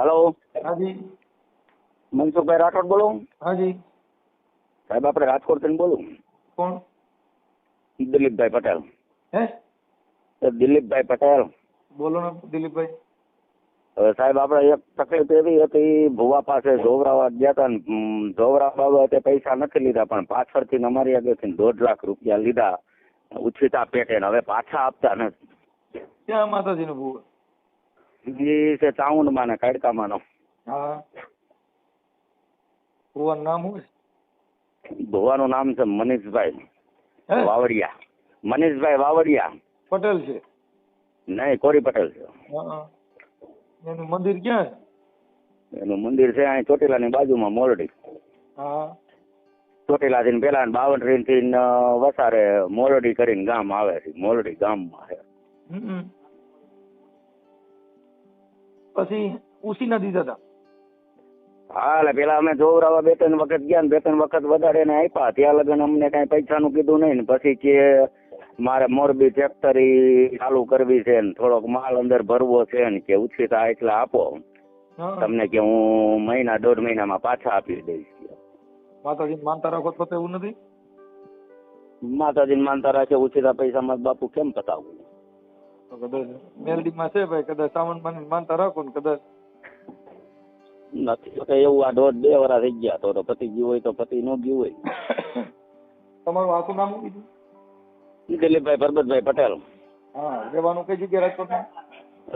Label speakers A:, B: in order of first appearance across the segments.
A: Hello,
B: હાજી.
A: મનસુખભાઈ રાઠોડ બોલું.
B: હાજી.
A: સાહેબ આપણે રાજકોટથી બોલું.
B: કોણ?
A: દિલીપભાઈ પટેલ.
B: હે?
A: દિલીપભાઈ પટેલ.
B: બોલો ને દિલીપભાઈ.
A: હવે સાહેબ આપણે એક તકલીફ એવી હતી, ભુવા પાસે જોવરાવા ગયા હતા ને જોવરાવા બાબતે પૈસા નથી લીધા, પણ પાછળથી અમારી આગળથી 1.5 લાખ રૂપિયા લીધા ઉછીતા પેટે ને હવે પાછા આપતા નથી.
B: ક્યાં માતાજીનો ભૂવો?
A: એ છે ચાઉંડમાં ને કાડકામાંનો.
B: હા. ભૂવાનું નામ શું છે?
A: ભુવાનું નામ છે મનીષભાઈ
B: હે?
A: વાવડિયા. મનીષભાઈ વાવડિયા.
B: પટેલ છે?
A: નહીં, કોરી પટેલ છે.
B: હા. એનું મંદિર ક્યાં છે?
A: એનું મંદિર છે અહીં ચોટીલાની બાજુમાં મોરડી.
B: હા.
A: ચોટીલાથી પેલા 52 થી વસારે મોરડી કરીને ગામ આવે છે. મોરડી ગામમાં છે.
B: પછી ઉસી ના દીધા હતા?
A: હા, એટલે પેલા અમે જોવરાવા 2-3 વખત ગયા ને 2-3 વખત વધારે એને આપ્યા. ત્યાં લગન અમને કઈ પૈસાનું કીધું નહીં ને પછી કે મારે મોરબી ફેક્ટરી ચાલુ કરવી છે ને થોડોક માલ અંદર ભરવો છે ને કે ઉછીતા એટલા આપો તમને કે હું 1-1.5 મહિનામાં પાછા આપી દઈશ.
B: માતાજી માનતા રાખો તો એવું નથી?
A: માતાજીને માનતા રાખે ઉછીતા પૈસામાં બાપુ કેમ પતાવવું?
B: કદાચ મેલડીમાં છે ભાઈ, કદાચ સામાન માનતા રાખો ને કદાચ
A: નથી તો એવું. આ 1.5-2 વર્ષ થઈ ગયા તો પતિ ગયું હોય તો પતિ ન ગયું હોય.
B: તમારું આખું નામ શું કીધું?
A: દિલીપભાઈ પરબતભાઈ પટેલ.
B: હા. રહેવાનું કઈ જગ્યાએ રાજકોટમાં?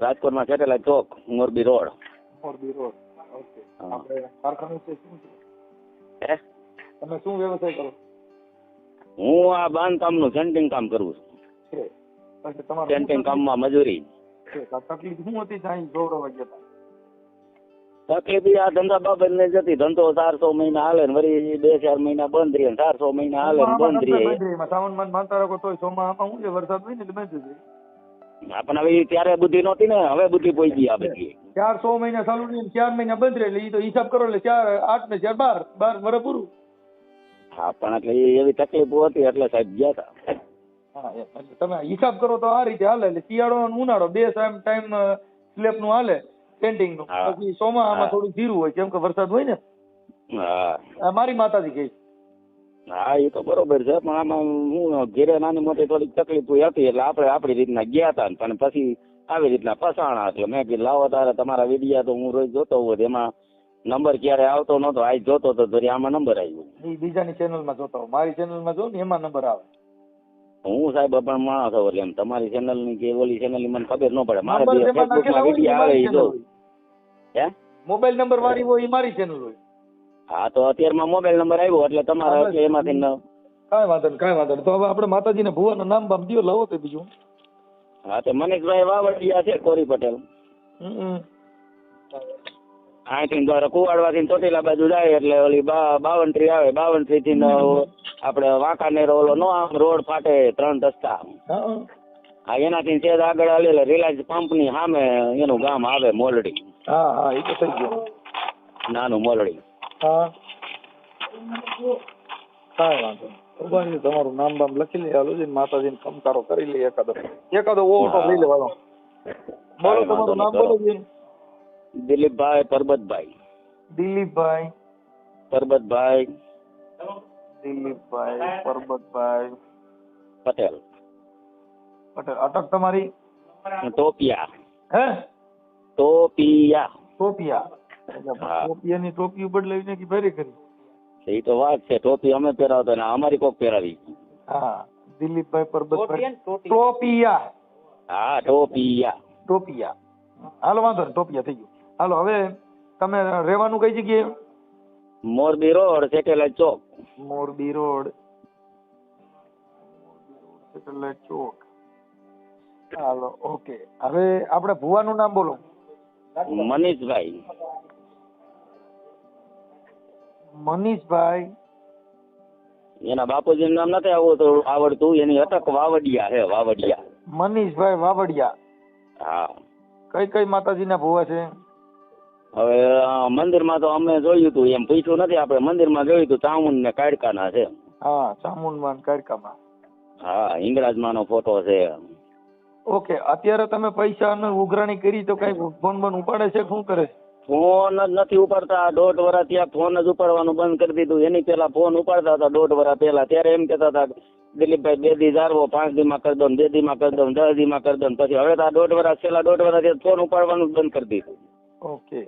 A: રાજકોટમાં Satellite Chowk, Morbi road.
B: Morbi road. Okay. આપણે કારખાનું છે શું છે?
A: હે?
B: તમે શું વ્યવસાય કરો?
A: હું આ બાંધકામનું સેન્ટિંગ કામ કરું છું.
B: છે. પછી તમારું
A: સેન્ટિંગ કામમાં મજૂરી.
B: તકલીફ શું હતી સાંઈ જોવરાવા ગયા હતા?
A: તકલીફ આ ધંધા બાબત ને જતી. ધંધો 400 મહિના હાલે ને વળી 2-4 મહિના બંધ રહે, 400 મહિના હાલે ને બંધ રહે.
B: સામાન માનતા રાખો તોય સોમાં આમાં શું છે, વરસાદ હોય ને એટલે બંધ છે.
A: પણ હવે ત્યારે બુદ્ધિ નહોતી ને, હવે બુદ્ધિ પહોંચી આ બધી.
B: 400 મહિના ચાલુ નહીં 4 મહિના બંધ રહે એટલે એ તો હિસાબ કરો એટલે 4, 8 ને 4, 12 વર્ષ પૂરું.
A: હા, પણ એટલે એવી તકલીફો હતી એટલે સાહેબ ગયા હતા.
B: હા, એટલે તમે હિસાબ કરો તો આ રીતે હાલે. એટલે શિયાળો અને ઉનાળો 2 ટાઈમ સ્લેબ નું હાલે પેન્ટિંગ નું. પછી સોમાં આમાં થોડું ધીરું હોય કેમ કે વરસાદ હોય ને.
A: હા,
B: મારી માતાજી કહે.
A: હા, એ તો બરોબર છે, પણ આમાં હું ઘેરે નાની મોટી થોડીક તકલીફ હતી એટલે આપણે આપણી રીતના ગયા હતા. પણ પછી આવી રીતના ફસાણા. એટલે મેં કીધું લાવો તારે તમારા વિડીયા તો હું રોજ જોતો હોઉં, એમાં નંબર ક્યારે આવતો નતો. આજ જોતો તો ધરી આમાં નંબર આવ્યો.
B: એ બીજાની ચેનલમાં જોતો હોઉં, મારી ચેનલમાં જોઉં ને એમાં નંબર આવે.
A: હું સાહેબ પણ માણસ હોય એમ તમારી ચેનલ ની કે ઓલી ચેનલ ની મને ખબર ન પડે. મારે ફેસબુકમાં વિડીયો આવે એ જોઉં. હે?
B: મોબાઈલ નંબર મારી હોય એ મારી ચેનલ હોય.
A: હા, તો અત્યારમાં મોબાઈલ નંબર આવ્યો એટલે તમારા એટલે એમાંથી
B: કાંઈ વાંધો નહીં. તો હવે આપણે માતાજીને ભુવાના નામ બામ દો લાવો તો બીજું.
A: હા, તો મનીષભાઈ વાવડિયા છે, કોરી પટેલ. અહીંથી દ્વારા કુવાડવાથી ચોટીલા બાજુ જાય એટલે ઓલી 52 આવે. 52 થી આપણે વાંકાનેર ઓલો નો આમ રોડ ફાટે 3 રસ્તા. હા, એનાથી સેજ આગળ હાલે રિલાયન્સ પંપ ની સામે એનું ગામ આવે મોલડી.
B: હા હા, એ તો થઈ ગયું.
A: નાનું મોલડી.
B: હા, કાંઈ વાંધો નહીં. તમારું નામ બામ લખી લે. હાલો છે માતાજીને કંકારો કરી લે. એકાદો ઓટો લઈ લેવાનો. બોલો તમારું નામ બોલો.
A: દિલીપભાઈ પરબતભાઈ.
B: દિલીપભાઈ
A: પરબતભાઈ.
B: દિલીપભાઈ પરબતભાઈ
A: પટેલ.
B: પટેલ. અટક તમારી?
A: ટોપિયા.
B: હે?
A: ટોપિયા.
B: ટોપિયા. ટોપિયાની ટોપી બદલાવી કે ભરી કરી?
A: એ તો વાત છે. ટોપી અમે પહેરાવતા ને અમારી કોક પહેરાવી.
B: હા, દિલીપભાઈ પરબતભાઈ ટોપિયા.
A: હા, ટોપિયા.
B: ટોપિયા. હાલો વાંધો ને, ટોપિયા થઈ ગયું. હાલો, હવે તમે રહેવાનું કઈ જગ્યાએ?
A: Morbi road, satellite Chowk.
B: Morbi road, satellite ચોક. હાલો, ઓકે. હવે આપણે ભુવાનું નામ બોલો.
A: મનીષભાઈ.
B: મનીષભાઈ.
A: એના બાપુજી નામ નથી આવડતું. એની અટક વાવડિયા છે. વાવડિયા.
B: મનીષભાઈ વાવડિયા.
A: હા.
B: કઈ કઈ માતાજીના ભુવા છે?
A: હવે મંદિરમાં તો અમે જોયું હતું, એમ પૂછ્યું નથી. આપણે મંદિરમાં જોયું હતું ચામુંડ ને કાડકાના છે.
B: હા, ચામુંડમાં કાડકામાં.
A: હા, હિંગળાજમાંનો ફોટો છે.
B: ઓકે. અત્યારે તમે પૈસા અને ઉઘરાણી કરી તો કઈ ફોન બોન ઉપાડે છે? શું કરે છે?
A: ફોન જ નથી ઉપાડતા. 1.5 વર્ષ ત્યાં ફોન જ ઉપાડવાનું બંધ કરી દીધું. એની પેલા ફોન ઉપાડતા હતા 1.5 વર્ષ પહેલા. ત્યારે એમ કહેતા હતા દિલીપભાઈ 2 દી જાળવો, 5 દીમાં કરી દો, 2 દીમાં કરી દો, 10 દીમાં કરી દો. પછી હવે તો આ 1.5 વર્ષ છેલ્લા 1.5 વર્ષ ફોન ઉપાડવાનું જ બંધ કરી દીધું.
B: ઓકે.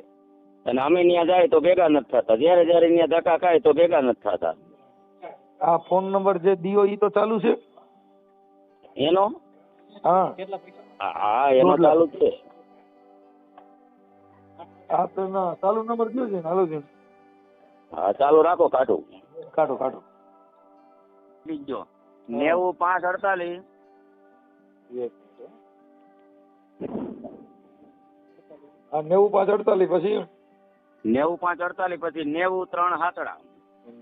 A: અને અમે ત્યાં જાય તો ભેગા નથી થતા. જ્યારે જ્યારે ત્યાં ધક્કા ખાય તો ભેગા નથી થતા.
B: આ ફોન નંબર જે દિયો ઈ તો ચાલુ છે?
A: એનો
B: હા
A: હા એનો ચાલુ જ છે.
B: આ તો ના ચાલુ નંબર કયો છે? હાલો છે.
A: હા ચાલુ રાખો. કાઢું
B: કાઢો કાઢો.
A: બીજો 95
B: આ 95 પછી
A: 95 પછી 93 હાતડા.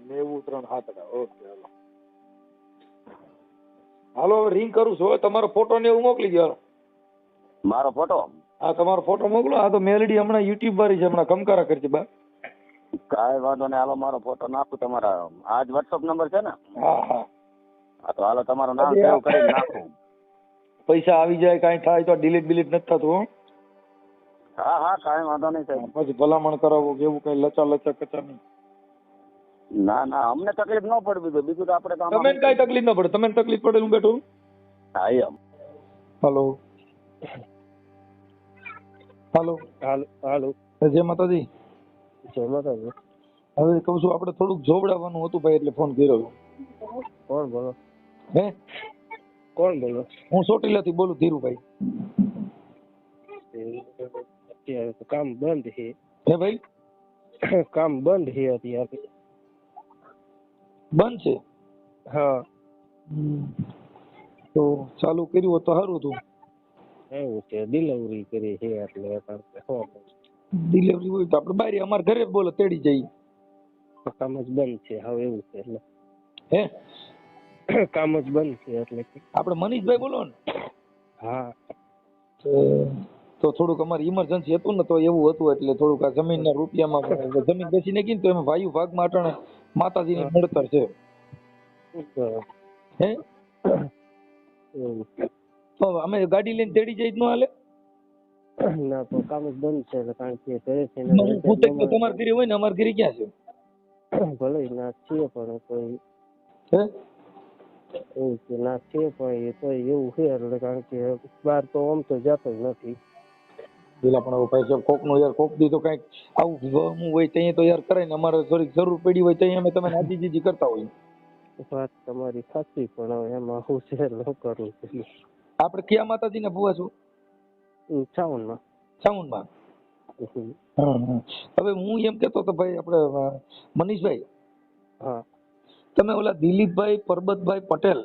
B: 93 હાથડા. ઓકે હાલો. હાલો હવે રિંગ કરું છું. હવે તમારો ફોટો ને એવું મોકલી દો. હાલો.
A: મારો ફોટો?
B: હા તમારો ફોટો મોકલો. આ તો મેલડી હમણાં યુટ્યુબ વાળી છે, હમણાં કમકારા કરશે બા.
A: કાંઈ વાંધો નહીં. હાલો મારો ફોટો નાખું. તમારા આજ વોટ્સઅપ નંબર છે ને?
B: હા હા
A: હા તો હાલો તમારું નામ સેવ કરીને નાખું.
B: પૈસા આવી જાય કાંઈ થાય તો ડિલીટ બિલીટ નથી થતું હો.
A: હા હા કાંઈ વાંધો નહીં સાહેબ.
B: પછી ભલામણ કરાવો કે એવું કઈ લચા લચા કચા નહીં.
A: ના ના અમને તકલીફ ન પડે. બીજું તો આપણે કામ.
B: તમે કઈ તકલીફ ન પડે. તમે તકલીફ પડે હું બેઠું.
A: હા એમ.
B: હાલો હાલો
C: હાલો હાલો.
B: જય માતાજી.
C: જય માતાજી.
B: હવે કહું છું આપણે થોડુંક જોવડાવવાનું હતું ભાઈ, એટલે ફોન કર્યો.
C: કોણ બોલો?
B: હે
C: કોણ બોલો?
B: હું ચોટીલાથી બોલું, ધીરુભાઈ.
C: અત્યારે તો કામ બંધ છે.
B: હે ભાઈ?
C: કામ બંધ છે અત્યારે.
B: બંધ છે?
C: હા.
B: તો ચાલુ કર્યું હોત તો સારું હતું.
C: એવું છે, ડિલિવરી કરી છે એટલે
B: ડિલિવરી હોય તો આપણે બહાર અમારા ઘરે બોલો તેડી જઈએ.
C: કામ જ બંધ છે હવે એવું છે એટલે.
B: હે
C: કામ જ બંધ છે એટલે.
B: આપણે મનીષભાઈ બોલો ને?
C: હા.
B: તો થોડુંક અમારી ઇમરજન્સી હતું ને, તો એવું હતું એટલે થોડુંક આ જમીનના રૂપિયામાં જમીન બેસીને ગઈ ને તો એમાં ભાઈ ભાગમાં અટાણે માતાજીની નડતર છે. હે તો અમે ગાડી લઈને તેડી જઈ જ ન હાલે?
C: ના તો કામ જ બંધ છે એટલે કારણ કે ઘરે છે
B: હું તો તમારા ઘરે હોય ને, અમારા ઘરે ક્યાં છે?
C: ભલે ના છીએ પણ કોઈ
B: હે
C: એવું છે ના છે પણ એ તો એવું છે એટલે કારણ કે બહાર તો આમ તો જતો જ નથી.
B: પેલા પણ હવે ભાઈ કોક નું યાર કોક દી તો કઈક આવું ગમું હોય ત્યાં તો યાર કરાય ને. અમારે થોડીક જરૂર પડી હોય ત્યાં અમે તમે નાજીજી કરતા હોય.
C: વાત તમારી સાચી પણ હવે એમાં હું છે ન કરું છું.
B: આપણે ક્યાં માતાજીને ભૂવા છું?
C: છાવનમાં.
B: છાવનમાં. હવે હું એમ કેતો તો ભાઈ આપણે મનીષભાઈ,
C: હા
B: તમે ઓલા દિલીપભાઈ પરબતભાઈ પટેલ,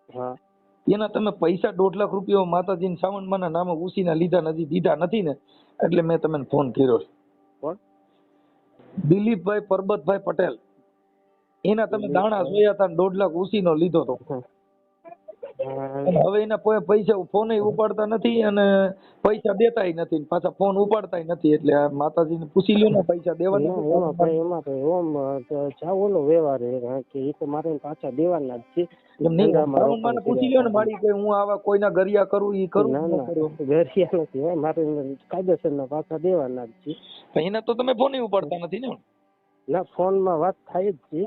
C: હા
B: એના તમે પૈસા 1.5 લાખ રૂપિયા માતાજીને સાવનમાના નામે ઉસીના લીધા નથી, દીધા નથી ને, એટલે મેં તમને ફોન કર્યો.
C: કોણ?
B: દિલીપભાઈ પરબતભાઈ પટેલ. એના તમે દાણા જોયા હતા, 1.5 લાખ ઉસીનો લીધો હતો. હવે એના પૈસા ફોન ઉપાડતા નથી અને પૈસા દેતાય નથી, પાછા ફોન ઉપાડતાય નથી. એટલે આ માતાજીને પૂછી લ્યો ને પૈસા દેવાના.
C: એમાં તો ઓમ ચાવોનો વ્યવહાર છે કારણ કે એ તો મારે પાછા દેવાના જ છે.
B: પૂછી લ્યો ને મારી કે હું આવા કોઈના ગરિયા કરું ઈ કરું?
C: ના ગરિયા નથી, મારે કાયદેસરના પાછા દેવાના જ છે.
B: એના તો તમે ફોન ઉપાડતા નથી ને?
C: ના ફોનમાં વાત થાય જ છે.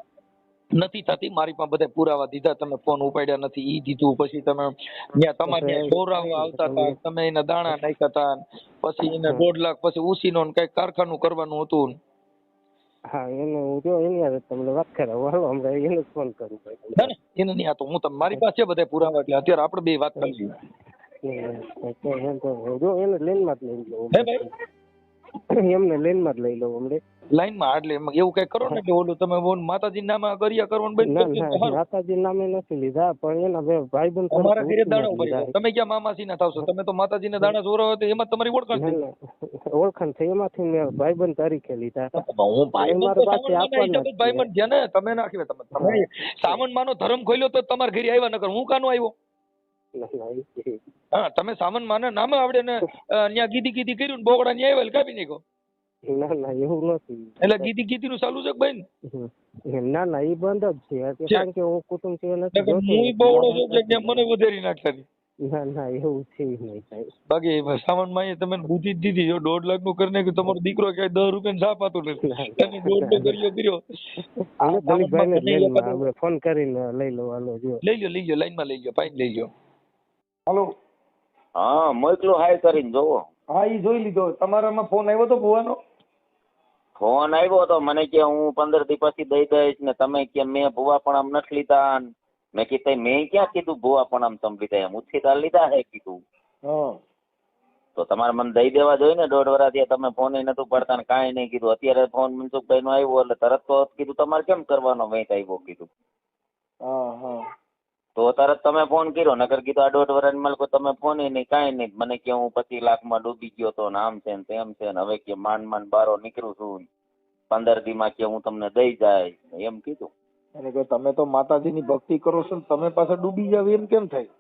B: નથી થતી. મારી પાસે બધા પુરાવા દીધા, તમે ફોન ઉપાડ્યા નથી ઈ દીધું. પછી તમે ત્યાં તમારે દોરાવા આવતા હતા, તમે એના દાણા નાખ્યા હતા, પછી એને 1.5 લાખ પછી ઉસીનો કઈક કારખાનું કરવાનું હતું.
C: હા એને હું જો એની યાર તમને વાત કરાવું. હાલો હમણાં એને ફોન કરું.
B: ના ના એને નહીં. આ તો હું મારી પાસે છે બધા પુરાવા, એટલે અત્યારે આપણે બે વાત કરી
C: જો એને લેનમાં જ લઈ લઉં.
B: હે ભાઈ
C: એમને લેનમાં જ લઈ લઉં હમણાં
B: લાઈન માં. એટલે એવું કઈ કરો ને કે ઓલું તમે માતાજી નામે ગરિયા કરવાનું બંધ.
C: માતાજી નામે નથી લીધા પણ એના ભાઈબંધ
B: તમારા ઘરે દાણા ભરી. તમે ક્યાં મામાસી ના થાવશો? તમે તો માતાજી ને દાણા જોરાવો તો એમાં તમારી
C: ઓળખાણ થઈ. એમાંથી મેં ભાઈબંધ તરીકે લીધા.
B: હું ભાઈબંધ છે ને. તમે નાખી તમે સામન માનો ધર્મ ખોલ્યો તો તમારા ઘરે આવ્યા, નકર હું કાનો આવ્યો? હા તમે સામન માને નામે આવડે ને ત્યાં ગીધી કર્યું ને બોગડા ની આવ્યા કાપી નાખો.
C: ના ના એવું નથી.
B: એટલે ગીધી નું ચાલુ છે ભાઈ?
C: ના ના એ બંધ જ છે કારણ કે હું કુટુંબ છે નથી.
B: હું બોગડો છું મને વધારી નાખતા.
C: ના ના એવું છે નહીં કાંઈ.
B: બાકી સામાનમાં એ તમે બુદ્ધિ જ દીધી, જો 1.5 લાખ નું કરી નાખ્યું, તમારો દીકરો ક્યાંય 10 રૂપિયા છાપ આપતો નથી, તમે 1.5 કર્યો.
C: એને દલીપભાઈને જ લઈ લો, આપણે ફોન કરીને લઈ લો. હાલો જો
B: લઈ લો લાઈનમાં લઈ ગયો, ફાઈન લઈ ગયો. હાલો.
A: હા મોકલો હાય કરીને જોવો.
B: હા ઈ જોઈ લીધો. તમારામાં ફોન આવ્યો તો ભુવાનો?
A: ફોન આવ્યો તો મને કે હું 15 દી પછી દઈ દઈશ ને તમે કે મેં ભૂવા પણ આમ નથી લીધા. મેં કીધું મેં ક્યાં કીધું ભૂવા પણ આમ તમે લીધા, એમ ઉછીદાર લીધા હે કીધું.
B: હા
A: તો તમારે મને દઈ દેવા જોઈએ ને, 1.5 વર્ષથી તમે ફોન નતું પડતા ને કાંઈ નહીં કીધું. અત્યારે ફોન મનસુખભાઈ નો આવ્યો એટલે તરત તો કીધું તમારે કેમ કરવાનો વેચ આવ્યો કીધું.
B: હા
A: તો તરત તમે ફોન કર્યો, નકર કીધું આ 1.5 વર્ષ માં તમે ફોન નહીં કાંઈ નહીં. મને કે હું 25 લાખમાં ડૂબી ગયો તો ને આમ છે ને તેમ છે ને, હવે કે માંડ બારો નીકળું છું, 15 દી માં કે હું તમને દઈ જાય એમ કીધું.
B: અને કે તમે તો માતાજીની ભક્તિ કરો છો ને તમે પાછા ડૂબી જાવ એમ કેમ થાય?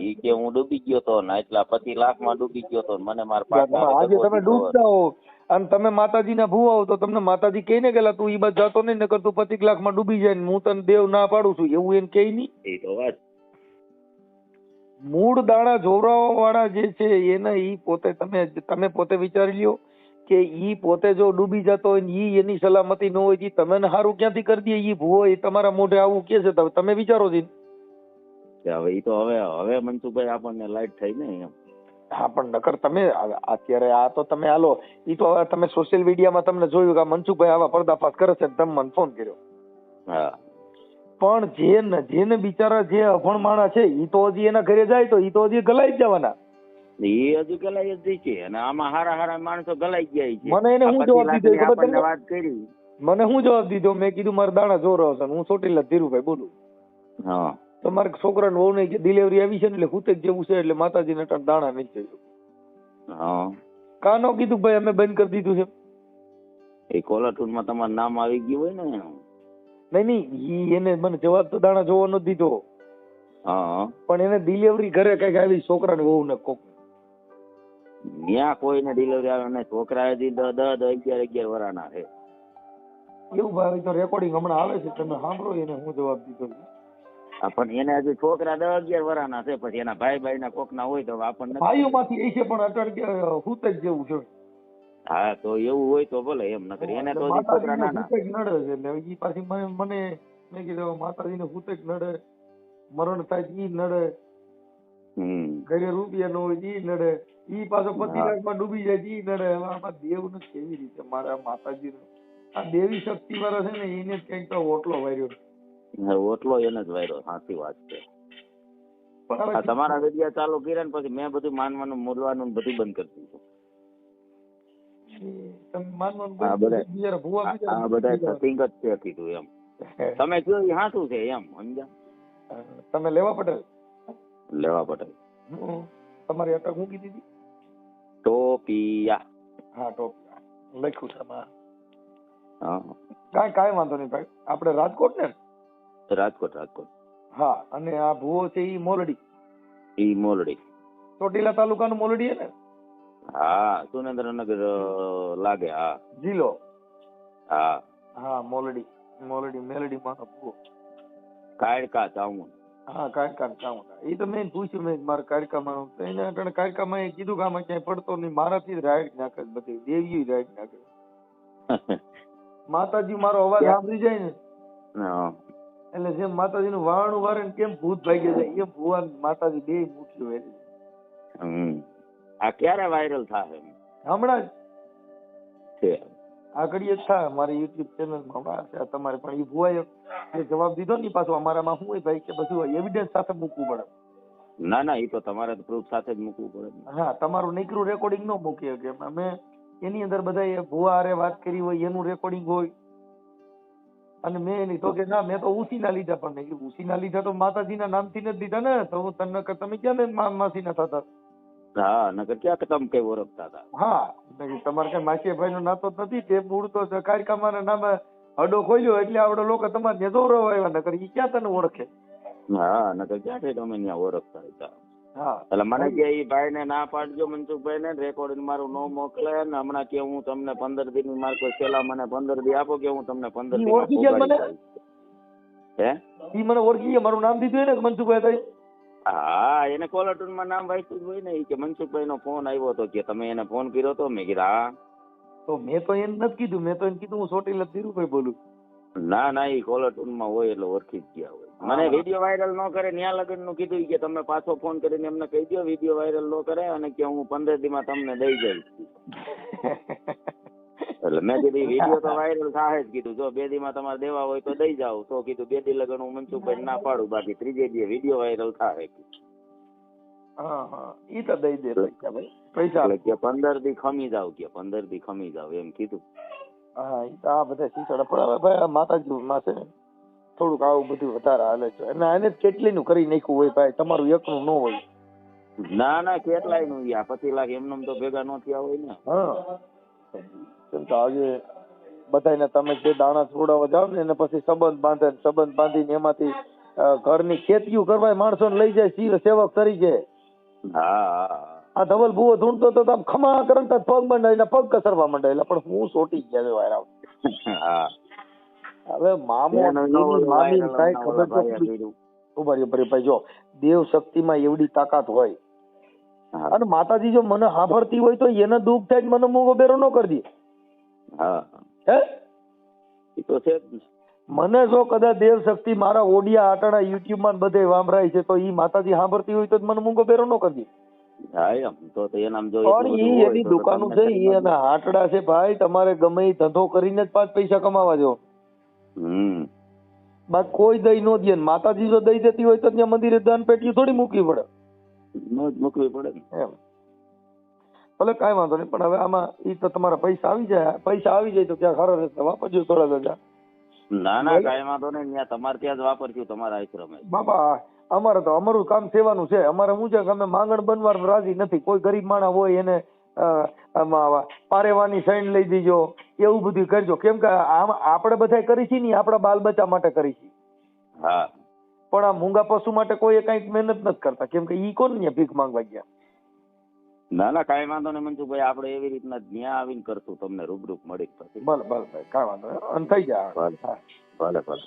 A: ઈ કે હું ડૂબી ગયો તો ને એટલા 25 લાખમાં ડૂબી ગયો તો, મને
B: આજે તમે ડૂબતા હો અને તમે માતાજીના ભૂવા હો તો તમને માતાજી કહે ને કે તું ઈ બાજુ જાતો નહીં, નકર તું 25 લાખમાં ડૂબી જાય ને હું તને દેવ ના પાડું છું, એવું એમ કહે નહીં.
A: એ તો વાત.
B: મૂળ દાણા જોવરાવા વાળા જે છે એને ઈ પોતે તમે પોતે વિચારી લ્યો કે ઈ પોતે જો ડૂબી જતો હોય ને ઈ એની સલામતી ન હોય, તમે સારું ક્યાંથી કરી દે? ઈ ભૂવો એ તમારા મોઢે આવું કે છે, તમે વિચારો છો.
A: હવે ઈ તો હવે મનસુખભાઈ આપણને લાઈટ થઈ ને એમ.
B: હા પણ નકર તમે અત્યારે આ તો તમે હાલો ઈ તો હવે તમે સોશિયલ મીડિયામાં તમને જોયું કે આ મનસુખભાઈ આવા પર્દાફાશ કરે છે, તમે મને ફોન કર્યો.
A: હા
B: પણ જેને બિચારા જે અભણ માણસ છે ઈ તો હજી એના ઘરે જાય તો ઈ તો હજી ગલાઈ જ જવાના.
A: એ હજુ ગલાઈ જ છે અને આમાં હારા માણસો ગલાઈ ગયા છે.
B: મને એને હું જવાબ દીધો ખબર તમને?
A: વાત કરી
B: મને હું જવાબ દીધો, મેં કીધું મારા દાણા જોરો છે, હું ચોટીલા ધીરુભાઈ બોલું.
A: હા
B: તો મારા છોકરાને વહુ ને ડિલિવરી આવી છે ને એટલે હુતેક જેવું છે એટલે માતાજીને દાણા નહીં થયું.
A: હા
B: કાનો કીધું ભાઈ અમે બંધ કરી દીધું છે.
A: એ કોલાટૂનમાં તમારું નામ આવી ગયું હોય ને.
B: નહીં ઈ એને મને જવાબ તો દાણા જોવો નથી દીધો.
A: હા
B: પણ એને ડિલિવરી ઘરે કઈક આવી છોકરાને વહુ ને કોક
A: ત્યાં કોઈને ડિલિવરી આવે ને છોકરા હજી 10-11 વર્ષના છે.
B: એવું ભાઈ તો રેકોર્ડિંગ હમણાં આવે છે, તમે સાંભળો એને હું જવાબ દીધો.
A: પણ એને હજી છોકરા 10-11 વર્ષના છે, પછી એના ભાઈ ના કોક ના હોય તો આપણને
B: ભાઈઓ માંથી એ છે પણ અટણ હુતેક જેવું છે.
A: હા તો એવું હોય તો ભલે એમ, નકર એને તો હજી છોકરા નાના
B: હુતેક નડે છે એટલે ઈ પાછી મને મેં કીધું માતાજીને હુતેક નડે, મરણ થાય ઈ નડે, ઘરે રૂપિયા ન હોય ઈ નડે, ઈ પાછો 25 લાખમાં ડૂબી જાય ઈ નડે. આમાં દેવ ને કેવી રીતે મારા માતાજી આ દેવી શક્તિ વાળા છે ને એને કઈક તો ઓટલો વાર્યો.
A: ઓટલો એને જ વાયરો, સાચી વાત છે. તમારા વિડિયા ચાલુ કર્યા ને પછી મેં બધું માનવાનું બોલવાનું બધું બંધ કરી દીધું. બધા સત્સંગ જ છે કીધું એમ. તમે કયો એ હાચું છે એમ સમજ્યા?
B: તમે લેવા પટેલ?
A: લેવા પટેલ.
B: તમારી અટક મૂકી દીધી?
A: ટોપિયા.
B: હા ટોપિયા લખ્યું છે એમાં.
A: હા
B: કાંઈ વાંધો નહીં ભાઈ. આપણે રાજકોટ ને?
A: રાજકોટ.
B: હા અને આ ભુવો છે ઈ મોરડી?
A: ઈ મોરડી.
B: ચોટીલા તાલુકાનું મોરડી હે ને?
A: હા સુરેન્દ્રનગર લાગે. હા
B: જિલ્લો.
A: હા
B: મોરડી મેલડી માં ભુવો.
A: કાયડકા ચામુંડ.
B: હા કાયડકા ચામુંડ. એ તો મેં પૂછ્યું, મેં મારા કાયડકામાં તો એને અટણે કાયડકામાં એ કીધું કે આમાં ક્યાંય પડતો નહીં, મારાથી જ રાઈડ નાખે બધી દેવીઓ રાઈડ નાખે. માતાજી મારો અવાજ સાંભળી જાય ને એટલે જેમ માતાજી નું વાળું વારે ને કેમ ભૂત ભાગી જાય એમ ભુવા માતાજી બે મુઠ્ઠીઓ વેરી.
A: આ ક્યારે વાયરલ થાય?
B: હમણાં
A: જ
B: આગળ જ થાય મારી યુટ્યુબ ચેનલ માં. તમારે પણ એ ભુવાએ જવાબ દીધો ને પાછો અમારામાં શું હોય ભાઈ કે બધું એવિડન્સ સાથે મૂકવું પડે.
A: ના એ તો તમારે પ્રૂફ સાથે જ મૂકવું પડે.
B: હા તમારું નીકળું રેકોર્ડિંગ ન મૂકીએ કે અમે એની અંદર બધા ભુવા હારે વાત કરી હોય એનું રેકોર્ડિંગ હોય. અને મેં એની તો કે ના મેં તો ઉસીના લીધા, પણ ઉસીના લીધા તો માતાજીના નામથી નથી દીધા ને, તો તમે ક્યાં માસી ના થતા?
A: હા નકર ક્યાં તમે કઈ ઓળખતા હતા?
B: હા તમારે કઈ માસીભાઈ નો નાતો જ નથી. તે મૂળ તો કાયકામાં નામે અડો ખોલ્યો એટલે આવડે લોકો તમારે ત્યાં દોરવા આવ્યા, નકર ઈ ક્યાં તને ઓળખે?
A: હા નકર ક્યાંથી તમે ત્યાં ઓળખતા હતા?
B: હા
A: એટલે મને કે ઈ ભાઈ ને ના પાડજો મનસુખભાઈ ને, રેકોર્ડિંગ મારું નો મોકલે ને હમણાં કે હું તમને 15 દી ની માર કોઈ છેલ્લા મને 15 દી આપો કે હું તમને 15 દી
B: ઓળખી ગયા મને?
A: હે
B: ઈ મને ઓળખી ગયા, મારું નામ દીધું ને મનસુખભાઈ?
A: હા એને કોલર ટ્યુનમાં નામ વાંચ્યું જ હોય ને ઈ કે મનસુખભાઈ નો ફોન આવ્યો હતો કે તમે એને ફોન કર્યો હતો મેં કીધું હા.
B: તો મેં તો એને નથી કીધું, મેં તો એને કીધું હું ચોટીલા ધીરુભાઈ બોલું.
A: ના ના ઈ કોલર ટ્યુનમાં હોય એટલે ઓળખી જ ગયા હોય. મને વિડીયો વાયરલ ન કરે ન્યા લગન નું કીધું ઈ કે તમે પાછો ફોન કરીને એમને કહી દો વિડીયો વાયરલ ન કરે અને કે હું 15 દીમાં તમને દઈ જઈશ. એટલે મેં કીધું વિડીયો તો વાયરલ થાય જ કીધું જો 2 દીમાં તમારે દેવા હોય તો દઈ જાવ તો કીધું 2 દી લગન હું મનસુખભાઈ ના પાડું બાકી 3જે દી વિડીયો વાયરલ થાય.
B: હા હા ઈ તો દઈ દે પૈસા ભાઈ, પૈસા
A: એટલે કે 15 દી ખમી જાવ કે 15 દી ખમી જાવ એમ કીધું.
B: હા ઈ તો આ બધા શીખવાડે પણ હવે ભાઈ આ માતાજી માં છે ને થોડુંક આવું બધું વધારે હાલે છે અને આને કેટલી નું કરી નાખ્યું હોય ભાઈ, તમારું એકનું ન હોય.
A: ના ના કેટલાય નું યા 25 લાખ એમને તો ભેગા ન થયા હોય ને.
B: હા કેમ કે આજે બધાને તમે જે દાણા છોડાવવા જાવ ને એને પછી સંબંધ બાંધીને એમાંથી ઘરની ખેતીઓ કરવા માણસોને લઈ જાય સેવક તરીકે.
A: હા
B: આ ધવલ ભૂવો ધૂણતો તો આમ ખમા કરતા પગ મંડાય પગ કસરવા મંડાય પણ હું સોટી ગયા છે વાયરા.
A: હા
B: હવે મામો મામી કઈ ખબર તો ઉભા ભાઈ જો દેવ શક્તિમાં એવડી તાકાત હોય અને માતાજી જો મને સાંભળતી હોય તો એને દુઃખ થાય મને મૂગો બેરો ન કરી દે.
A: હા
B: હે
A: એ તો છે જ.
B: મને જો કદાચ દેવ શક્તિ મારા ઓડિયા આટાણા યુટ્યુબ માં બધે વાંભરાય છે તો ઈ માતાજી સાંભળતી હોય તો મને મૂંગો બેરો ન કરી દે.
A: હા એમ તો એનામ જો
B: પણ ઈ એની દુકાનો છે ઈ એના આટડા છે ભાઈ, તમારે ગમે ઈ ધંધો કરીને જ 5 પૈસા કમાવા જો. બાકી કોઈ દઈ નો દે. માતાજી જો દઈ દેતી હોય તો ત્યાં મંદિરે દાન પેટીઓ થોડી મૂકવી પડે.
A: મૂકવી પડે
B: એમ ભલે કાંઈ વાંધો નહીં પણ હવે આમાં ઈ તો તમારા પૈસા આવી જાય તો ક્યાં ખરા રસ્તા વાપરજો થોડા દાદા.
A: ના ના કાંઈ વાંધો નહીં ત્યાં તમારે ત્યાં જ વાપરશું તમારા આશ્રમે.
B: બાબા અમારે તો અમારું કામ સેવાનું છે. અમારે શું છે કે અમે માંગણ બનવા રાજી નથી. કોઈ ગરીબ માણસ હોય એને પારેવાની સાઈન લઈ દીજો એવું બધું કરજો. કેમ કે આપણે બધા કરી છીએ ને આપણા બાલ બચ્ચા માટે કરી છીએ.
A: હા
B: પણ આ મૂંગા પશુ માટે કોઈ કઈક મહેનત નથી કરતા કેમ કે ઈ કોણ ને ભીખ માંગવા ગયા.
A: ના ના કાંઈ વાંધો નહીં મનસુખભાઈ, આપણે એવી રીતના ત્યાં આવીને કરશું તમને રૂબરૂપ મળી પછી.
B: ભલે ભાઈ કાંઈ વાંધો નહીં અને થઈ જાય.
A: ભલે ભલે.